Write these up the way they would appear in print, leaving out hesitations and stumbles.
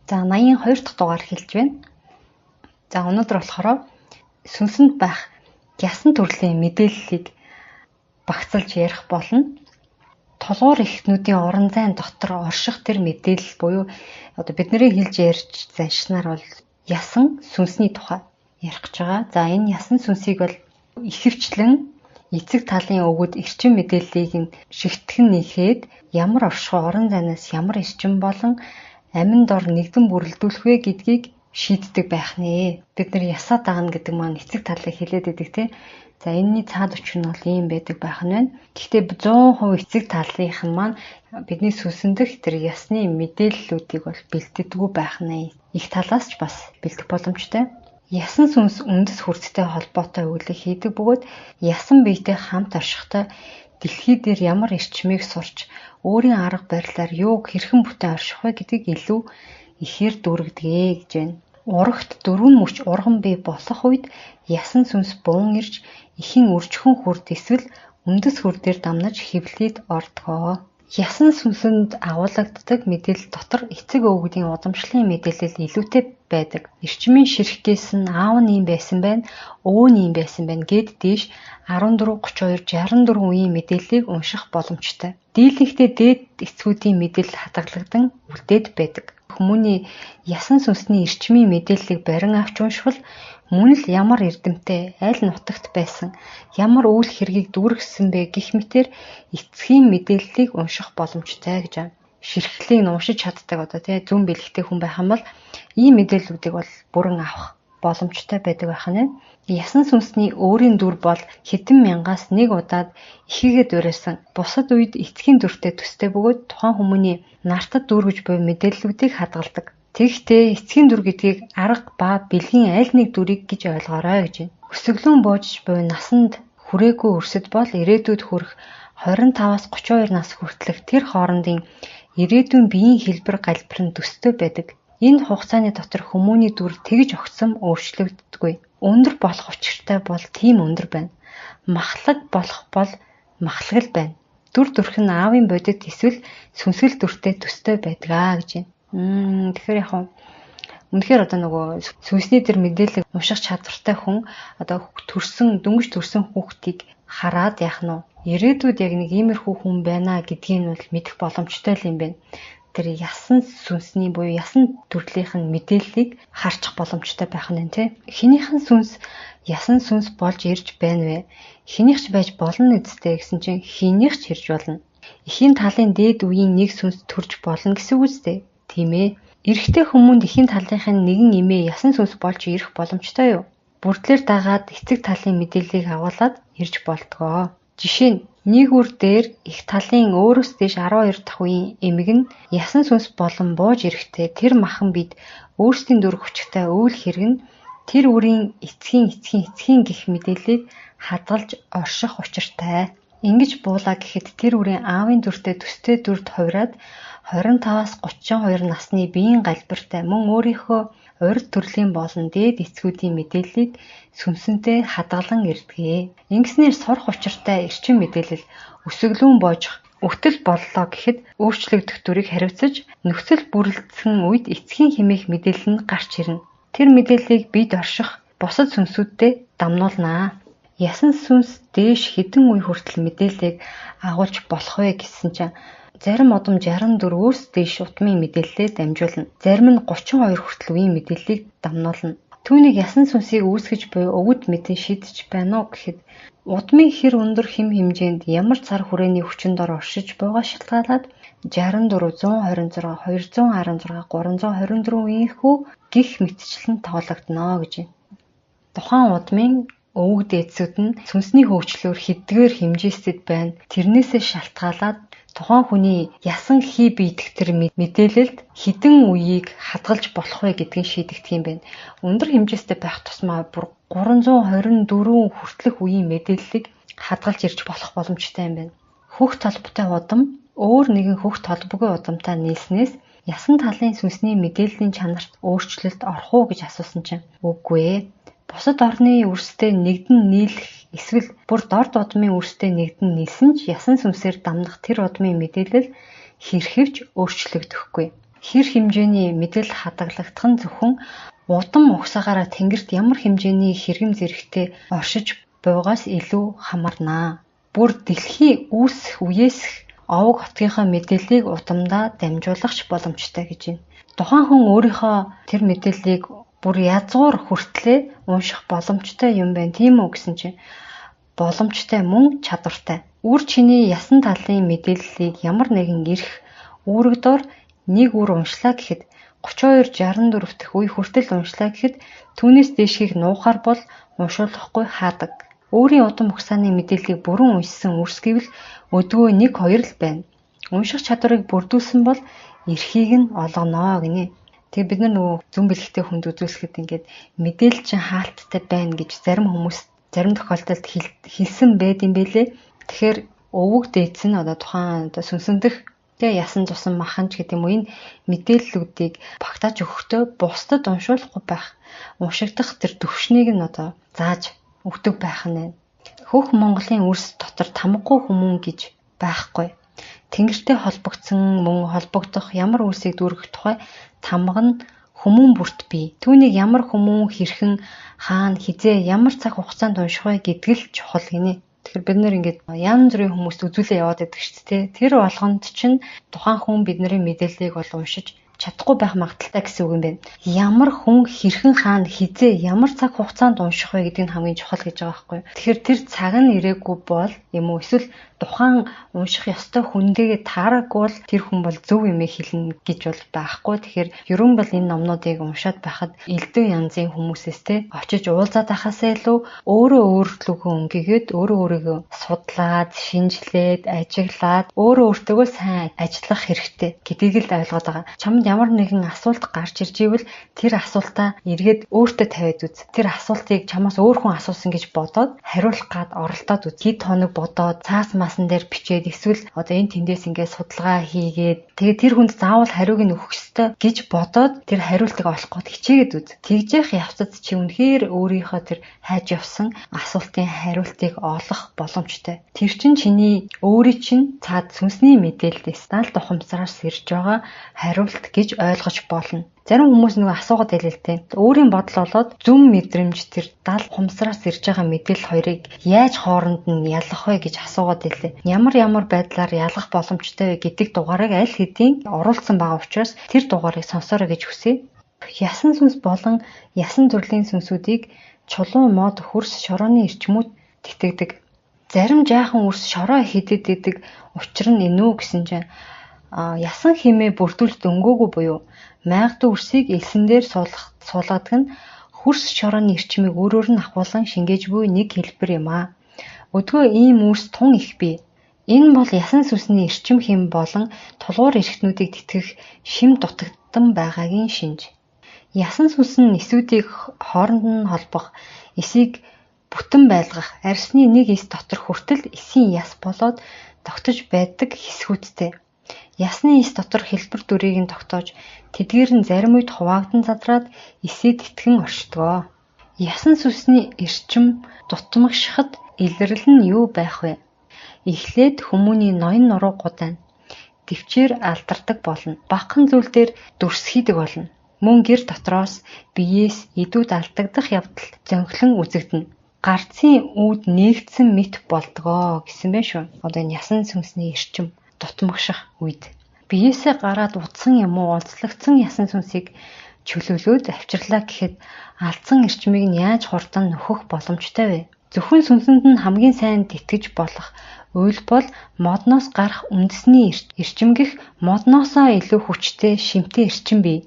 За 82 дахь дугаар хэлж байна. За өнөөдөр болохоор сүнсэнд байх ясан төрлийн мэдээллийг багцлж ярих болно. Толгуур эхнүүдийн орон зайн дотор орших тэр мэдээлэл буюу одоо бидний хэлж ярьж заншнаар бол ясан сүнсний тухай ярих гэж байгаа. За энэ ясан сүнсийг бол ихэвчлэн эцэг талын өгöd эрчим мэдээллийг нь шигтгэн нэхэд ямар оршихуй орон зайнаас ямар эрчим болон аминд ор нэгдэн бүрэлдүүлэх вэ гэдгийг шийддэг байх нэ. Бид нар ясаа дагна гэдэг маань эцэг талыг хэлээд идэг тийм. За энэний цаад өчир нь бол ийм байдаг байх нь байна. Гэхдээ 100% эцэг талынх нь маань бидний сүнсэндх тэр ясны мэдээллүүдийг бол бэлддэггүй байх нь их талаас ч бас бэлдэх боломжтой. Ясан сүнс үндэс хүрцтэй холбоотой үйлдэл хийдэг бөгөөд ясан биетэй хамт оршихтой дэлхий дээр ямар эрчмийг сурч өөрийн арга барилаар юуг хэрхэн бүтээн орших вэ гэдгийг илүү ихээр дүүргэдэг гэж байна. Урагт дөрвөн мөч урган бий болох үед ясан сүнс буун ирж ихэн үржихүн хүрд эсвэл үндэс хүр дээр дамнаж хэвлэлд ордгоо. Ясан сүнсэнд агуулгаддаг мэдээлэл дотор эцэг өвгдийн удамшлын мэдээлэл илүүтэй байдаг. Эрчмийн ширхгээс нь аав нь юм байсан байна, өвөө нь юм байсан байна гэд дээш 14, 32, 64 үеийн мэдээллийг унших боломжтой. Дийлэнхдээ дээд эцгүүдийн мэдээлэл хадгалагдан үлдээд байдаг. Хүмүүний ясан сүнсний эрчмийн мэдээллийг барин авч уншвал мөн л ямар эрдэмтэй, аль нутагт байсан, ямар үйл хэргийг дүүргэсэн бэ гэх мэтээр эцгийн мэдээллийг унших боломжтой гэж байна. Ширхлийг уншиж чаддаг одоо зүүн бэлэгтэй хүн байх юм бол ийм мэдээллүүдийг бол бүрэн авах боломжтой байдаг байх нь. Ясан сүнсний өөрийн дүр бол хэдэн мянгаас нэг удаад ихээгээд урайсан. Бусад үед эцгийн дүртэй төстэй бөгөөд тухайн хүмүүний нартад дүүргэж буй мэдээллүүдийг хадгалдаг. Тэгэхдээ эцгийн дүр гэдгийг арга ба бэлгийн аль нэг дүрийг гэж ойлгоорой гэж байна. Өсөглөн боожж буй насанд хүрээгүй өрсөд бол ирээдүйд хүрэх 25-аас 32 нас хүртэлх тэр хоорондын ирээдүйн биеийн хэлбэр галбир нь төстэй байдаг. Энэ хугацааны дотор хүмүүний дүр тэгж огцом өөрчлөгддөггүй. Өндөр болох учиртай бол тийм өндөр байна. Махлаг болох бол махлаг л байна. Дүр төрх нь аавын бодит эсвэл сүнсгэл дүртэй төстэй байдгаа гэж байна. Тэгэхээр яг үнэхээр одоо нөгөө сүнсний тэр мэдээллийг унших чадвартай хүн одоо дөнгөж төрсэн хүүхдийг хараад яах нь ирээдүйд яг нэг иймэрхүү хүн байна гэдгийг нь бол мэдэх боломжтой л юм байна. Тэр ясан сүнсний буюу ясан төрлийнх нь мэдээллийг харчих боломжтой байх нь тийм. Хинийхэн сүнс ясан сүнс болж ирж байна вэ? Хинийх ч байж болно үсттэй гэсэн чинь хинийх ч ирж болно. Эхийн талын дээд үеийн нэг сүнс төрж болно гэсэн үг үстэй. Тийм ээ. Эрэгтэй хүмүүнд эхийн талынх нь нэгэн эмээ ясан сүнс болж ирэх боломжтой юу? Бүрдлэр дагаад эцэг талын мэдээллийг агуулад ирж болдгоо. Жишээ нь нэг үр дээр их талын өөрөөс дэш 12 дахь үеийн эмэг нь ясан сүнс болон бууж ирэхдээ тэр махан бид өөрсдийн дүр хүчтэй үйл хэрэг нь тэр үрийн эцгийн гих мэдээллийг хадгалж орших учиртай. Ингэж буулаа гэхэд тэр үрийн аавын дүртэй төстэй дүрд хувраад 25-аас 32 насны биеийн галбиртай мөн өөрийнхөө урд төрлийн болон дээд эцгүүдийн мэдээллийг сүнсэнтэй хадгалан ирдэгэ. Ингэснээр сурах учиртай эрчим мэдээлэл өсөглөн боожих өвтөл боллоо гэхэд өөрчлөгдөх дүрийг хариуцаж нөхцөл бүрэлдэсэн үед эцгийн хэмээх мэдээлэл нь гарч ирнэ. Тэр мэдээллийг бид орших бусад сүнсүүдтэй дамнуулнаа. Ясан сүнс дээш хэдэн үе хүртэл мэдээллийг агуулж болох вэ гэсэн чинь зарим удам 64 өөс дээш утмын мэдээлэлээр дамжуулна. Зарим нь 32 хүртэл үеийн мэдээллийг дамнуулна. Түүнийг ясан сүнсийг үүсгэж буй өгöd мэдэн шийдэж байна уу гэхэд удмын хэр өндөр хэм хэмжээнд ямар цар хүрээний хүчинд ор оршиж буйгаа шалтгаалаад 64, 126, 216, 324 үеийнхүү гих мэтчлэн тоологдно гэж байна. Тухайн удмын өвөг дээдсүүд нь сүнсний хөгжлөөр хэдгээр хэмжээсэд байна. Тэрнээсээ шалтгаалаад тухайн хүний ясан хий биедэх тэр мэдээлэлд хідэн үеийг хадгалж болох вэ гэдгийг шийдэгдэх юм байна. Өндөр хэмжээстэй байх тусмаа бүр 324 хүртэлх үеийн мэдээллийг хадгалж ирж болох боломжтой юм байна. Хөх толботой удам өөр нэгэн хөх толбогүй удамтай нийлснээс ясан талын сүнсний мэдээллийн чанарт өөрчлөлт орох уу гэж асуусан чинь үгүй ээ. Бусад орны үрстэй нэгдэн нийлэх эсвэл бүр дорд удмын үрстэй нэгдэн нийлсэн ч ясан сүнсээр дамнах тэр удмын мэдээлэл хэрхэвч өөрчлөгдөхгүй. хэр хэмжээний мэдээлэл хадгалагдах нь зөвхөн удам угсаагаараа тэнгэрт ямар хэмжээний хэрэгэм зэрэгтэй оршиж буйгаас илүү хамаарнаа. Бүр дэлхий үүсэх үеэс овог хотгийнхаа мэдээллийг удамдаа дамжуулагч боломжтой гэж байна. Тухайн хүн өөрийнхөө тэр мэдээллийг бүр язгуур хүртлээ унших боломжтой юм байна. Тийм үү гэсэн чинь боломжтой мөн чадвартай. Үр чиний ясан талын мэдээллийг ямар нэгэн эрх үүрэгдор нэг үр уншлаа гэхэд 32-64 дахь үе хүртэл уншлаа гэхэд түүнээс дээшгийг нуухаар бол уншуулахгүй хаадаг. Өөрийн удам угсааны мэдээллийг бүрэн уншсан үрс гэвэл өдгөө 1-2 л байна. Унших чадварыг бүрдүүлсэн бол эрхийг нь олгоно гинэ. Тэгээ бид нар нөгөө зүн бэлэгтэй хүнд үзүүлэхэд ингээд мэдээлэл чинь хаалттай байна гэж зарим хүмүүс зарим тохиолдолд хэлсэн байд юм бэлээ. Тэгэхээр өвөг дээдс нь одоо тухайн сүнсэндэх тэгээ ясан цусан маханч гэдэг юм уу энэ мэдээллүүдийг багтааж өгөхдөө бусдад уншуулахгүй байх. Уншигдах тэр төвшнийг нь одоо зааж өгдөг байх нь байна. Хөх Монголын үрс дотор тамгагүй хүмүүн гэж байхгүй. Тэнгэртэй холбогдсон мөн холбогдох ямар үрсийг дүүргэх тухай тамга нь хүмүүн бүрт бий. Түүнийг ямар хүмүүн хэрхэн хаана хизээ ямар цаг хугацаанд унших вэ гэдг л чухал гинэ. Тэгэхээр бид нэр ингээд янз бүрийн хүмүүст үзүүлээ яваад байдаг шүү дээ. Тэр болгонд чинь тухайн хүн бидний мэдээллийг бол уншиж чадахгүй байх магадaltaй гэсэн үг юм байна. Ямар хүн хэрхэн хаана хизээ ямар цаг хугацаанд унших вэ гэдэг нь хамгийн чухал гэж байгаа байхгүй юу. Тэгэхээр тэр цаг нь ирээгүй бол юм уу эсвэл тухайн унших ёстой хүндээ таараагүй бол тэр хүн бол зөв юм хэлнэ гэж бол байхгүй. Тэгэхээр ерөн бол энэ номнуудыг уншаад байхад элдв янзын хүмүүсээс те очиж уулзаад байхасаа илүү өөртөө өнгөгээд өөрийгөө судлаад, шинжилээд, ажиглаад өөртөө сайн ажиллах хэрэгтэй гэдгийг л ойлгоод байгаа. Чамд ямар нэгэн асуулт гарч ирж ивэл тэр асуултаа эргээд өөртөө тавиад үз. Тэр асуултыг чамаас өөр хүн асуусан гэж бодоод хариулах гад оролдоод үз. Хэд хоног бодоод цаас масан дээр бичээд эсвэл одоо энэ тэндээс ингээд судалгаа хийгээд тэгээд тэр хүнд заавал хариуг нь өгөх ёстой гэж бодоод тэр хариултыг олох гээд хичээгээд үз. Тэгжих явцад чи үнэхээр өөрийнхөө тэр хайж явсан асуултын хариултыг олох боломжтой. Тэр чинь чиний өөрийн чинь цаад сүнсний мэдээлэлээс дал тухамсараас ирж байгаа хариулт гэж ойлгож болно. Зарим хүмүүс нөгөө асуугаад байлээ л дээ. Өөрийн бодол болоод зүм мэдрэмж тэр дал хумсраас ирж байгаа мэдээлэл хоёрыг яаж хооронд нь ялгах вэ гэж асуугаад байлээ. Ямар байдлаар ялгах боломжтой вэ гэдэг дугаарыг аль хэдийн оруулсан байгаа учраас тэр дугаарыг сонсоорой гэж хүсье. Ясан сүнс болон ясан төрлийн сүнсүүдийг чулуун мод хөрс шорооны эрчмүүд тэтгдэг. Зарим жаахан үрс шороо хідэд идэг учир нь энүү гэсэн чинь ясан хэмээ бүрдүүлж дөнгөөгүй буюу майгдуу үрсийг элсэн дээр суулгадаг нь хөрс шорооны эрчмийг өөрөөр нь ахуулан шингээж буй нэг хэлбэр юм аа. Өдгөө ийм үрс тун их бий. Энэ бол ясан сүнсний эрчим хэм болон тулгуур эрхтнүүдийг тэтгэх шим дутагдсан байгаагийн шинж. Ясан сүнс нь эсүүдийг хооронд нь холбох, эсийг бүтэн байлгах, арьсны нэг эс дотор хүртэл эсийн яс болоод тогтож байдаг хэсгүүдтэй. Ясны эс дотор хэлбэр дүрийг нь тогтоож, тэдгээр нь зарим үед хуваагдан задраад эсээд итгэн оршдгоо. Ясан сүнсний эрчим дутмагшихад илэрлэл нь юу байх вэ? Эхлээд хүмүүний ноён нуруугуудаа төвчээр алдардаг болно. Багахан зүйл дээр дүрсхийдэг болно. Мөн гэр дотроос биеэс идүүд алдагдах явдал зөнхлөн үзэгдэнэ. Гарцын үүд нээгдсэн мэт болдгоо гэсэн байх шүү. Одоо энэ ясан сүнсний эрчим дутмагших үед биеэсээ гараад утсан юм уу онцлогдсон ясан сүнсийг чөлөөлөөд авчирлаа гэхэд алдсан эрчмийг нь яаж хурдан нөхөх боломжтой вэ? Зөвхөн сүнсэнд нь хамгийн сайн тэтгэж болох үйл бол модноос гарах үндэсний эрчим гэх модноосоо илүү хүчтэй шимтэй эрчим бий.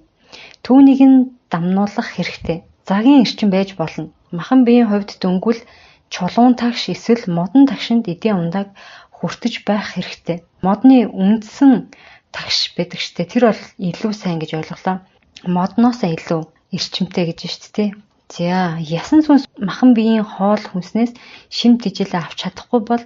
Түүнийг нь дамнуулах хэрэгтэй. Загийн эрчим байж болно. Махан биеийн хувьд дөнгөл чулуун тагш эсвэл модон тагшинд эдийн ундааг хүртэж байх хэрэгтэй. Модны үндсэн тагш байдаг штэ. Тэр бол илүү сайн гэж ойлголоо. Модноосоо илүү эрчимтэй гэж штэ тий. За, ясан сүнс махан биеийн хоол хүнснээс шимт ижил авч чадахгүй бол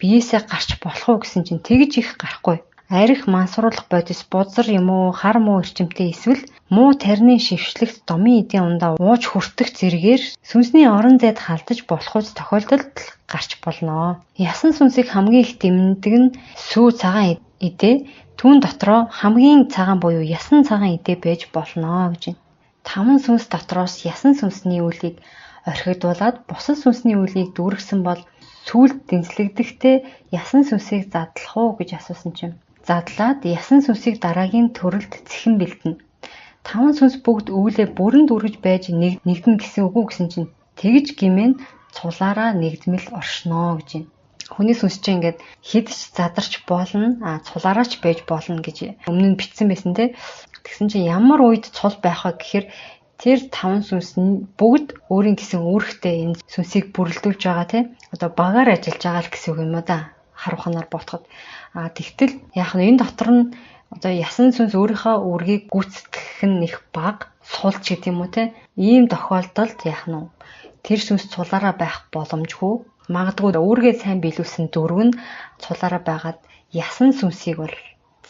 биеэсээ гарч болох уу гэсэн чинь тэгж их гарахгүй. Арих мансруулах бодис бузар юм уу хар муу эрчимтэй эсвэл муу тарины шившлэгт домын эдийн ундаа ууж хүртэх зэргээр сүнсний орон зайд халдаж болох үс тохиолдолд гарч болно. Ясан сүнсийг хамгийн их дэмндэг нь сүү цагаан эдээ Түүн дотроо хамгийн цагаан буюу ясан цагаан эдээ байж болно гэж байна. 5 сүнс дотроос ясан сүнсний үлийг орхигдуулаад бусад сүнсний үлийг дүүргэсэн бол сүүлд дэнслэгдэхдээ ясан сүнсийг задлах уу гэж асуусан чинь. Задлаад ясан сүнсийг дараагийн төрөлд цэхэн бэлдэнэ. 5 сүнс бүгд үүлээ бүрэн дүүргэж байж нэгдэн гэсэн үг үү гэсэн чинь тэгж гимэн цулаараа нэгдмэл оршноо гэж байна. Хүний сүнс чинь ингээд хидч задарч болно, цулаараач байж болно гэж өмнө нь бичсэн байсан те. Тэгсэн чинь ямар үед цул байх вэ гэхээр тэр 5 сүнс нь бүгд өөрийн гэсэн үүрэгтэй энэ сүнсийг бүрэлдүүлж байгаа те. Одоо багаар ажиллаж байгаа л гэсэн үг юм да. Харууханаар ботход. Тэгтэл яг нь энэ дотор нь одоо ясан сүнс өөрийнхөө үүргийг гүйцэтгэх нь их бага сулж гэдэг юм уу те. Ийм тохиолдолд яг нь тэр сүнс цулаараа байх боломжгүй. Магадгүй өөргөө сайн биелүүлсэн дөрөв нь цулаараа байгаад ясан сүнсийг бол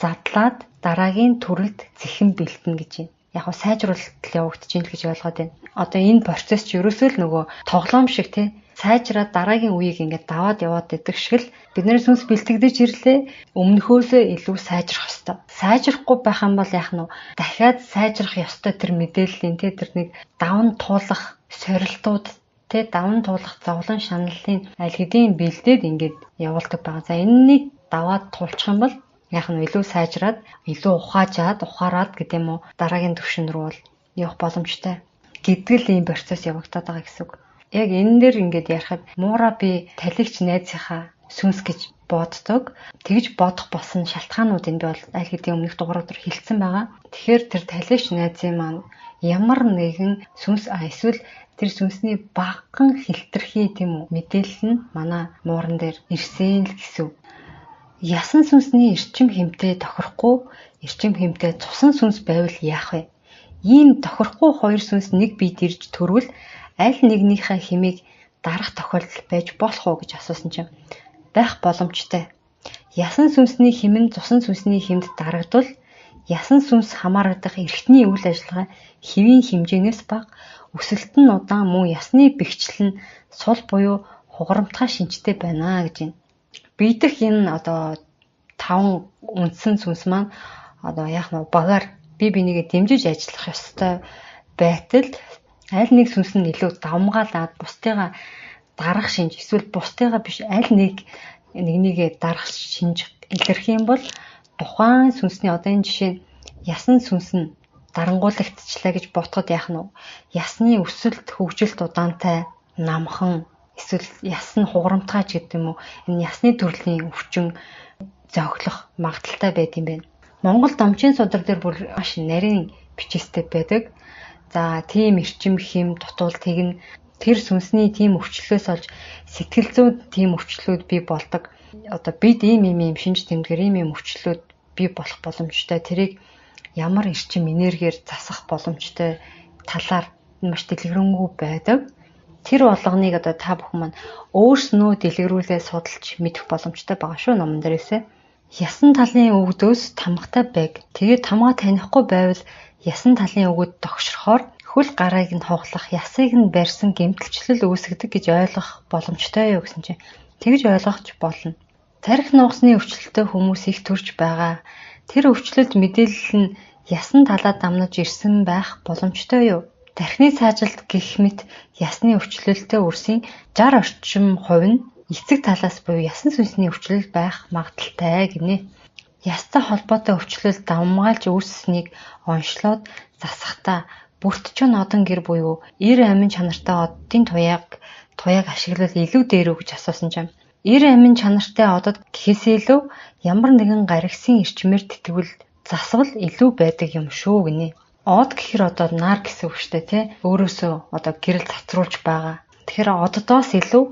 задлаад дараагийн төрөлд цэхэн бэлтэнэ гэж байна. Яг нь сайжруулалт явагдаж байна гэж ойлгоод байна. Одоо энэ процесс ч ерөөсөө л нөгөө тоглоом шиг те сайжраад дараагийн үеийг ингээд даваад яваад идэх шиг л бидний сүнс бэлтгэдэж ирлээ. Өмнөхөөсөө илүү сайжрах ёстой. Сайжрахгүй байх юм бол яг нь дахиад сайжрах ёстой тэр мэдээллийн те тэр нэг даван туулах сорилтууд тэ даван туулах зовлон шаналлын аль хэдийн бэлдээд ингээд явуулдаг байгаа. За энэнийг даваад туулчих юм бол яг нь илүү сайжраад илүү ухаарад гэдэг юм уу дараагийн түвшин рүү бол явах боломжтой гэдгэл ийм процесс явагдаад байгаа гэсэн үг. Яг энэ дээр ингээд ярихад муура би талигч найзынхаа сүнс гэж боддог. Тэгж бодох болсон шалтгаануудыг би бол аль хэдийн өмнөх дугаараар хэлсэн байгаа. Тэгэхээр тэр талигч найзын маань ямар нэгэн сүнс эсвэл тэр сүнсний багахан хилтерхий тийм үү мэдээлэл нь манай мууран дээр ирсэн л гэсэн. Ясан сүнсний эрчим хэмтэй тохирохгүй, эрчим хэмтэй цусан сүнс байвал яах вэ? Ийм тохирохгүй хоёр сүнс нэг биед ирж төрвөл аль нэгнийхээ хэмийг дарах тохиолдол байж болох уу гэж асуусан чинь байх боломжтой. Ясан сүнсний хэм нь цусан сүнсний хэмд дарагдвал ясан сүнс хамаардаг эрхтний үйл ажиллагаа хэвийн хэмжээнээс бага, өсөлт нь удаан мөн ясны бэхжил нь сул буюу хугарамтгай шинжтэй байна гэж байна. Биедэх энэ одоо 5 үндсэн сүнс маань одоо яг нь багаар бие бинийгээ дэмжиж ажиллах ёстой байтал аль нэг сүнс нь илүү давмгаалаад бусдыгаа дарах шинж эсвэл бусдыгаа биш аль нэгнийгээ дарах шинж илэрх юм бол тухайн сүнсний одоо энэ жишээ нь ясан сүнс нь дарангуулагдчихлаа гэж бодоход яах нь ясны өсөлт хөгжилт удаантай намхан эсвэл ясны хугарамтгай гэдэг юм уу энэ ясны төрлийн өвчин зохилох магадaltaй байд юм байна. Монгол домчин судар дээр бүр маш нарийн бичээстэй байдаг. За тийм эрчим хэм дутуул тэгнэ тэр сүнсний тийм өвчлөөс олж сэтгэл зүйн тийм өвчлүүд бий болдог. Одоо бид ийм шинж тэмдгэр ийм өвчлүүд бий болох боломжтой. Тэрийг ямар эрчим энергиэр засах боломжтой талаар маш дэлгэрэнгүй байдаг. Тэр болгоныг одоо та бүхэн маань өөрснөө дэлгэрүүлээ судалж мэдэх боломжтой байгаа шүү номон дээрээсээ. Ясан талын өвгдөөс тамгатай байг. Тэгээд тамга танихгүй байвал ясан талын өвгөд тогшрохоор хөл гарааг нь хоглох, ясыг нь барьсан гэмтэлчлэл үүсгдэг гэж ойлгох боломжтой юу гэсэн чинь тэгж ойлгохч болно. Тарих нугасны өвчлөлтөй хүмүүс их төрж байгаа. Тэр өвчлөлд мэдээлэл нь ясан талаа дамнаж ирсэн байх боломжтой юу? Тархины цаажилт гэх мэт ясны өвчлөлтөй үрсийн 60 орчим хувь нь эцэг талаас буюу ясан сүнсний өвчлөл байх магадaltaй гинэ. Ястай холбоотой өвчлөл давмгаалж үүссэнийг онцлоод засахдаа бүртчэн одон гэр буюу 90 амин чанартай оддын туяаг ашиглал илүү дээр үү гэж асуусан чинь 90 амин чанартай одод гэхээсээ илүү ямар нэгэн гаригсын эрчмээр тэтгвэл засвал илүү байдаг юм шүү гинэ. Од гэхэр одоо нар гэсэн үг шүү дээ тий. Өөрөөсөө одоо гэрэл татруулж байгаа. Тэгэхээр оддоос илүү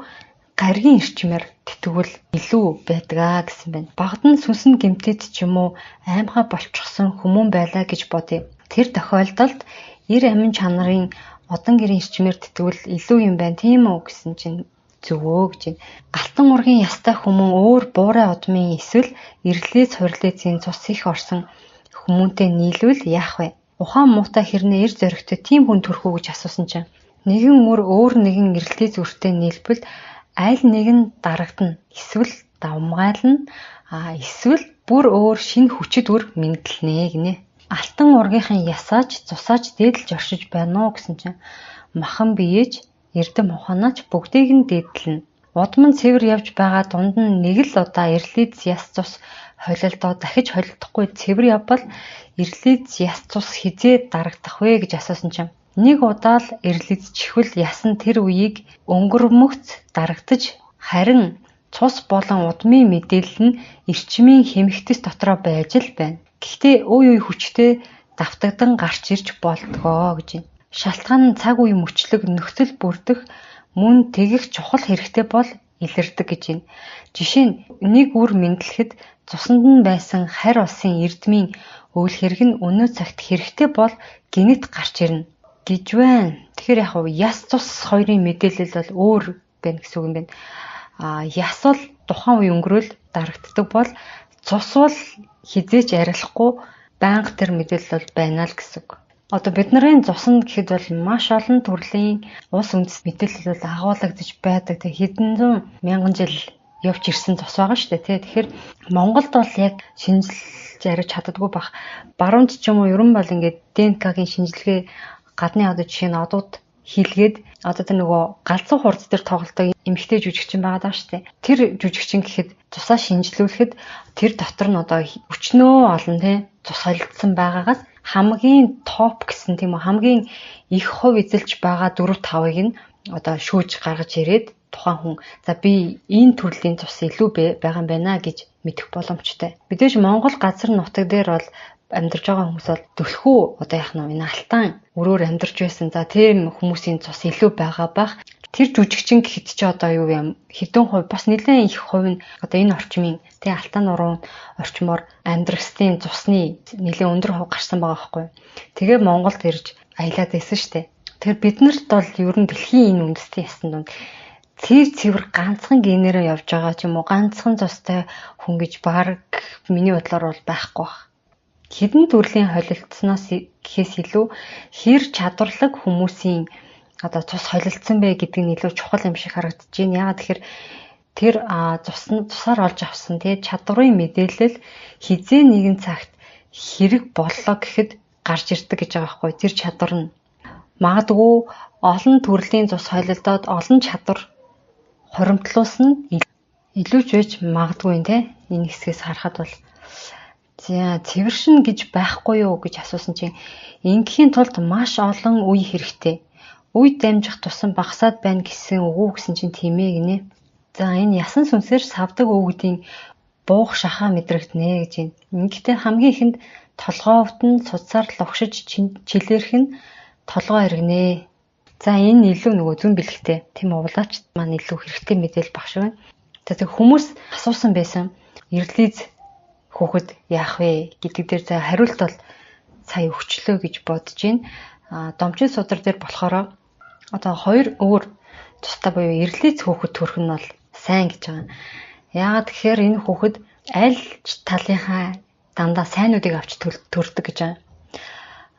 гаригийн эрчмээр тэтгвэл илүү байдгаа гэсэн байна. Багад нь сүнсэн гэмтэд ч юм уу аймхаа болчихсон хүмүүн байлаа гэж бодъё. Тэр тохиолдолд 90 амин чанарын одон гэрийн эрчмээр тэтгвэл илүү юм байна тийм үү гэсэн чинь зөвөө гэж байна. Галтан ургийн ястай хүмүүн өөр буурай удмын эсвэл ирлээс хурлээцийн цус их орсон хүмүүнтэй нийлвэл яах вэ? Ухаан муутай хэрнээ эр зоригтой тийм хүн төрхөө гэж асуусан чинь нэгэн мөр өөр нэгэн эрэлтээ зүрхтэй нийлбэл аль нэг нь дарагдана. Эсвэл давмгайлна, эсвэл бүр өөр шинэ хүчит үр мэдлэнэ гинэ. Алтан ургийнхын ясааж цусааж дээдлж оршиж байна уу гэсэн чинь махан биеэж эрдэм ухаанаач бүгдийг нь дээдлэнэ. Удам нь цэвэр явж байгаа дунд нь нэг л удаа эрлийц яс цус холилдоо дахиж холилдохгүй цэвэр явбал эрлийц яс цус хизээ дарагдах вэ гэж асуусан чинь нэг удаа л эрлийц чихвэл яс нь тэр үеийг өнгөрмөгц дарагдаж харин цус болон удмын мэдээлэл нь эрчмийн хэмхтэс дотроо байж л байна. Гэхдээ үе хүчтэй давтагдан гарч ирж болдгоо гэж байна. Шалтгаан нь цаг үе мөчлөг нөхцөл бүрдэх мөн тэгэх чухал хэрэгтэй бол илэрдэг гэж байна. Жишээ нь нэг үр мэдлэхэд цуснд нь байсан харь улсын эрдмийн үйл хэрэг нь өнөө цагт хэрэгтэй бол гинэт гарч ирнэ гэж байна. Тэгэхээр яс цус хоёрын мэдээлэл бол өөр байна гэсэн үг юм байна. Яс бол тухайн үе өнгөрөөл дарагддаг бол цус бол хизээч арилахгүй байнга тэр мэдээлэл бол байна л гэсэн үг. Одоо бидний цуснд гэхэд бол маш олон төрлийн ус үндэс мэдээлэл бол агуулгадж байдаг. Хэдэн зуун мянган жил явж ирсэн цус байгаа шүү дээ. Тэгэхээр Монголд бол яг шинжилж арилж чаддаггүй бах. Баруунд ч юм уу ерөн бол ингээд ДНК-гийн шинжилгээ гадны одоо жишээ нь одууд хийлгээд одоо тэр нөгөө галзуу хурц дээр тоглодог эмэгтэй жүжигчин байгаа даа шүү дээ. Тэр жүжигчин гэхэд цусаа шинжилүүлэхэд тэр дотор нь одоо өчнөө олон цус холилдсон байгаагаас хамгийн топ гэсэн тийм үү хамгийн их хувь эзэлж байгаа 4-5-ыг нь одоо шүүж гаргаж ирээд тухайн хүн за би энэ төрлийн цус илүү байгаа юм байна гэж мэдэх боломжтой. Мэдээж Монгол газар нутаг дээр бол амьдарч байгаа хүмүүс бол төлхөө одоо яах нь энэ алтан өрөөр амьдарч байсан. За тийм хүмүүсийн цус илүү байгаа бах. Тэр жүжигчин гэхэд ч одоо юу юм хэдэн хувь бас нэлээд их хувь нь одоо энэ орчмын тий алтан нуруу орчмоор амьдрахстын цусны нэлээд өндөр хувь гарсан байгаа байхгүй. Тэгээ Монголд ирж аялаад байсан шүү дээ. Тэр биднэрт бол ер нь дэлхийн энэ үндэстэн ясны дунд цэвэр ганцхан генерээ явж байгаа ч юм уу ганцхан цустай хүн гэж баг миний бодлоор бол байхгүй баг. Хэдэн төрлийн холилдсноос гэхээс илүү хэр чадварлаг хүмүүсийн одоо цус холилдсон бэ гэдэг нь илүү чухал юм шиг харагдаж байна. Яагаад тэгэхээр тэр цусаар олж авсан чадварын мэдээлэл хизээ нэгэн цагт хэрэг боллоо гэхэд гарч ирдэг гэж байгаа байхгүй. Тэр чадвар нь магадгүй олон төрлийн цус холилдоод олон чадвар хоримтлуулсан нь илүү ч байж магадгүй энэ хэсгээс харахад бол за цэвэршин гэж байхгүй юу гэж асуусан чинь ингийн тулд маш олон үе хэрэгтэй. Үе дамжих тусам багасаад байна гэсэн үг үү гэсэн чинь тийм ээ гинэ. За энэ ясан сүнсээр савдаг үгдийн буух шахаа мэдрэгдэнэ гэж байна. Ингэхдээ хамгийн ихэнд толгойд нь цуцаар лувшиж чилэрх нь толгой иргэнэ. За энэ илүү нөгөө зүүн бэлгтэй. Тийм уулаач маань илүү хэрэгтэй мэдээлэл багш байна. За хүмүүс асуусан байсан. Эрлийз хүүхэд яах вэ гэдэг дээр за хариулт бол сая өгчлөө гэж бодож байна. Домчин судар дээр болохоор одоо хоёр өөр тустай буюу эрлийц хүүхэд төрөх нь бол сайн гэж байгаа. Яагаад тэгэхээр энэ хүүхэд аль ч талынхаа дандаа сайнуудыг авч төрдөг гэж байна.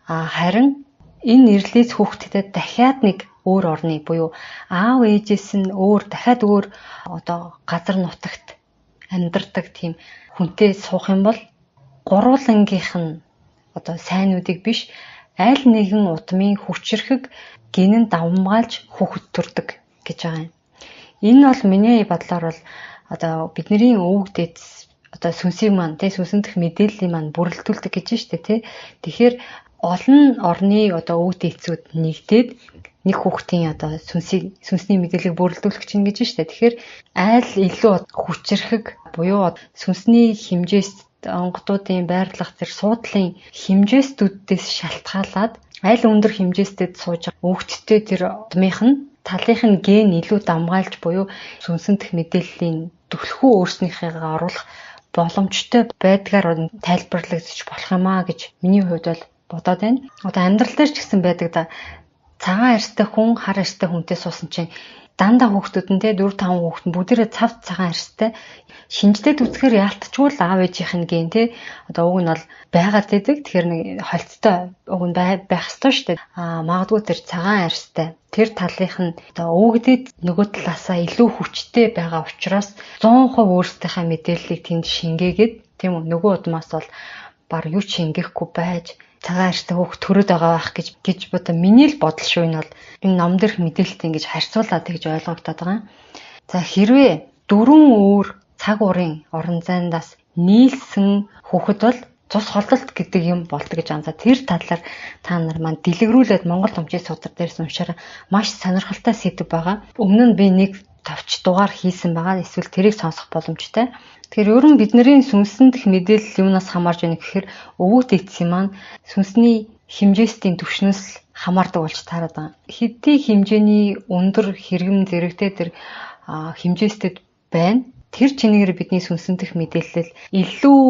Харин энэ эрлийц хүүхэдтэй дахиад нэг өөр орны буюу аав ээжээс нь дахиад өөр одоо газар нутагт амьдардаг тийм хүнтэй суух юм бол гурвуулангийнх нь одоо сайнуудыг биш аль нэгэн удмын хүчрхэг гинэн давмгаалж хүүхэд төрдөг гэж байгаа юм. Энэ бол миний бодлоор бол одоо бидний өвөг дээдс одоо сүнсийг маань сүнсэндх мэдээллийг маань бүрэлдүүлдэг гэж байна шүү дээ. Тэгэхээр олон орны одоо өвөг дээдсүүд нэгдээд нэг хүүхдийн одоо сүнсний мэдээллийг бүрэлдүүлэх чинь гэж байна шүү дээ. Тэгэхээр аль илүү хүчрхэг буюу сүнсний хэмжээс онгодуудын байрлах тэр суудлын хэмжээстүүдээс шалтгаалаад аль өндөр хэмжээстэд сууж байгаа өвгттэй тэр удмынх нь талынх нь ген илүү дамгаалж буюу сүнсэндх мэдээллийн төлхөө өөрснийхээ оруулах боломжтой байдгаар тайлбарлагдчих болох юм аа гэж миний хувьд бол бодоод байна. Одоо амьдрал дээр ч гэсэн байдаг да. Цагаан арьстай хүн, хар арьстай хүнтэй суусан чинь дандаа хүүхдүүд нь 4-5 хүүхэд нь бүгдээрээ цав цагаан арьстай шинжлээд үзэхээр яалтчгүй л аав ээжийнх нь ген одоо уг нь бол байгаад идэг. Тэгэхээр нэг холцтой уг нь байх ёстой шүү дээ. Магадгүй тэр цагаан арьстай тэр талынх нь одоо өвгдөд нөгөө талаасаа илүү хүчтэй байгаа учраас 100% өөрсдийнхээ мэдээллийг тэнд шингээгээд Тийм үү? Нөгөө удмаас бол баг юу ч ингэхгүй байж цагаан арьстай хөөх төрөд байгаа байх гэж бодоо миний л бодол шүү. Энэ бол энэ ном дээрх мэдээлэлтэй ингэж харьцуулаад тэгж ойлгогдоод байгаа. За хэрвээ 4 өөр цаг уурын орон зайдаас нийлсэн хүүхэд бол цус холдолт гэдэг юм болдог гэж анзаа. Тэр талаар та нар маань дэлгэрүүлээд Монгол томчийн судар дээрс уншаараа маш сонирхолтой сэдв байгаа. Өмнө нь би нэг товч дугаар хийсэн байгаа. Эсвэл тэрийг сонсох боломжтой. Тэгэхээр ер нь бидний сүнсэн дэх мэдээлэл юунаас хамаарж байна гэхээр өвөг эцсийн маань сүнсний хэмжээстийн түвшнээс хамаардаг болж таарад байгаа. Хэдий хэмжээний өндөр хэрэгэм зэрэгтэй тэр хэмжээстэд байна. Тэр чинээр бидний сүнсэн дэх мэдээлэл илүү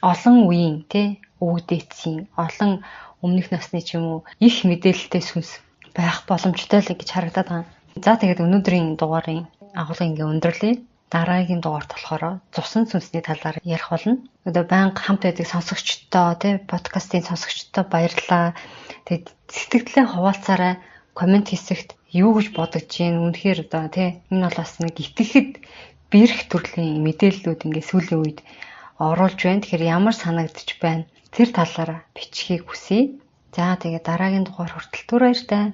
олон үеийн өвөг эцсийн олон өмнөх насны ч юм уу их мэдээлэлтэй сүнс байх боломжтой л гэж харагдаад байгаа. За тэгээд өнөөдрийн дугаарын агуулгыг ингээ өндөрлөе. Дараагийн дугаарт болохоор цусан сүнсний талаар ярих болно. Одоо байнга хамт байдаг сонсогчдоо подкастын сонсогчдоо баярлалаа. Тэгээд сэтгэлдээ хуваалцаарай. Комент хэсэгт юу гэж бодож байна? Үнэхээр одоо энэ бол бас нэг итгэхэд бэрх төрлийн мэдээллүүд ингээ сүүлийн үед оруулж байна. Тэгэхээр ямар санагдчих байна? Тэр талаараа бичгийг хүсье. За тэгээд дараагийн дугаар хүртэл түр баяртай.